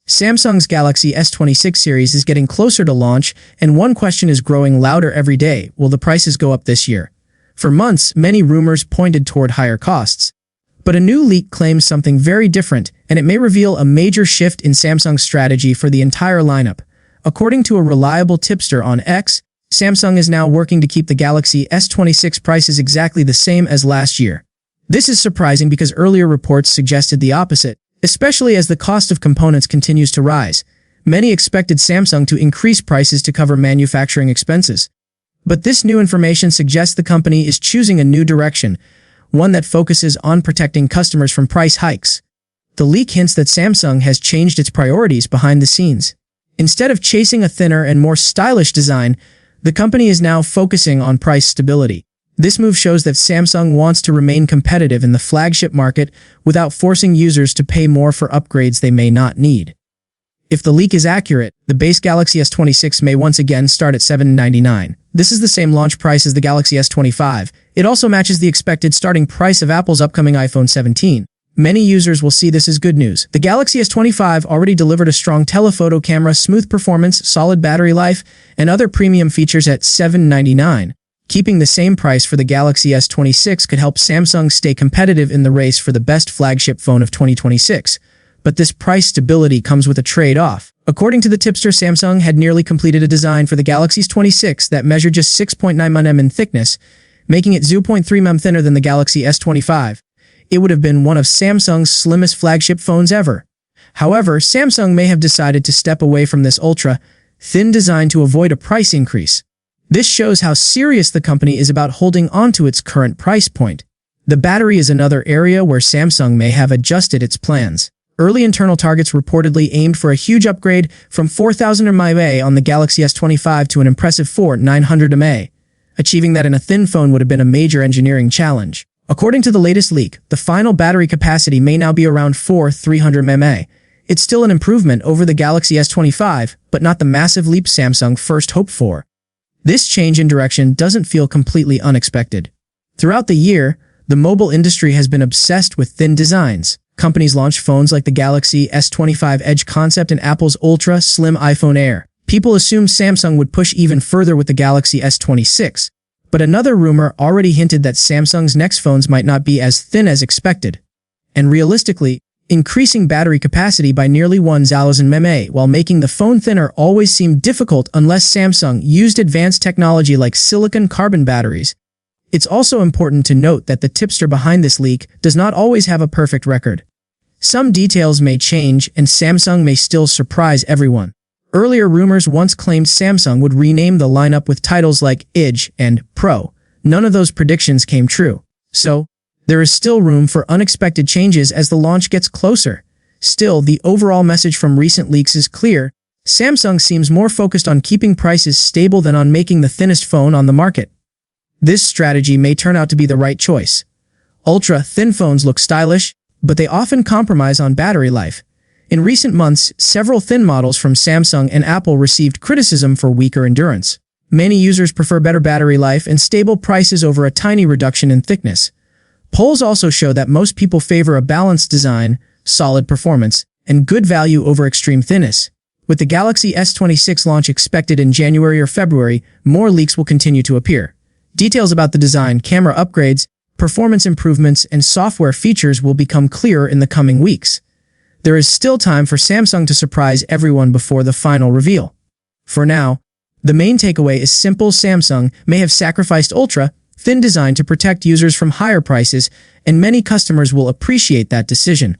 Samsung's Galaxy S26 series is getting closer to launch, and one question is growing louder every day: will the prices go up this year? For months, many rumors pointed toward higher costs. But a new leak claims something very different, and it may reveal a major shift in Samsung's strategy for the entire lineup. According to a reliable tipster on X, Samsung is now working to keep the Galaxy S26 prices exactly the same as last year. This is surprising because earlier reports suggested the opposite, especially as the cost of components continues to rise. Many expected Samsung to increase prices to cover manufacturing expenses. But this new information suggests the company is choosing a new direction, one that focuses on protecting customers from price hikes. The leak hints that Samsung has changed its priorities behind the scenes. Instead of chasing a thinner and more stylish design, the company is now focusing on price stability. This move shows that Samsung wants to remain competitive in the flagship market without forcing users to pay more for upgrades they may not need. If the leak is accurate, the base Galaxy S26 may once again start at $799. This is the same launch price as the Galaxy S25. It also matches the expected starting price of Apple's upcoming iPhone 17. Many users will see this as good news. The Galaxy S25 already delivered a strong telephoto camera, smooth performance, solid battery life, and other premium features at $799. Keeping the same price for the Galaxy S26 could help Samsung stay competitive in the race for the best flagship phone of 2026. But this price stability comes with a trade-off. According to the tipster, Samsung had nearly completed a design for the Galaxy S26 that measured just 6.9 mm in thickness, making it 0.3 mm thinner than the Galaxy S25. It would have been one of Samsung's slimmest flagship phones ever. However, Samsung may have decided to step away from this ultra-thin design to avoid a price increase. This shows how serious the company is about holding on to its current price point. The battery is another area where Samsung may have adjusted its plans. Early internal targets reportedly aimed for a huge upgrade from 4000 mAh on the Galaxy S25 to an impressive 4900 mAh. Achieving that in a thin phone would have been a major engineering challenge. According to the latest leak, the final battery capacity may now be around 4300 mAh. It's still an improvement over the Galaxy S25, but not the massive leap Samsung first hoped for. This change in direction doesn't feel completely unexpected. Throughout the year, the mobile industry has been obsessed with thin designs. Companies launched phones like the Galaxy S25 Edge concept and Apple's ultra-slim iPhone Air. People assumed Samsung would push even further with the Galaxy S26. But another rumor already hinted that Samsung's next phones might not be as thin as expected. And realistically, increasing battery capacity by nearly 1000 mAh while making the phone thinner always seemed difficult unless Samsung used advanced technology like silicon-carbon batteries. It's also important to note that the tipster behind this leak does not always have a perfect record. Some details may change, and Samsung may still surprise everyone. Earlier rumors once claimed Samsung would rename the lineup with titles like Edge and Pro. None of those predictions came true. So, there is still room for unexpected changes as the launch gets closer. Still, the overall message from recent leaks is clear. Samsung seems more focused on keeping prices stable than on making the thinnest phone on the market. This strategy may turn out to be the right choice. Ultra-thin phones look stylish, but they often compromise on battery life. In recent months, several thin models from Samsung and Apple received criticism for weaker endurance. Many users prefer better battery life and stable prices over a tiny reduction in thickness. Polls also show that most people favor a balanced design, solid performance, and good value over extreme thinness. With the Galaxy S26 launch expected in January or February, more leaks will continue to appear. Details about the design, camera upgrades, performance improvements, and software features will become clearer in the coming weeks. There is still time for Samsung to surprise everyone before the final reveal. For now, the main takeaway is simple: Samsung may have sacrificed ultra-thin design to protect users from higher prices, and many customers will appreciate that decision.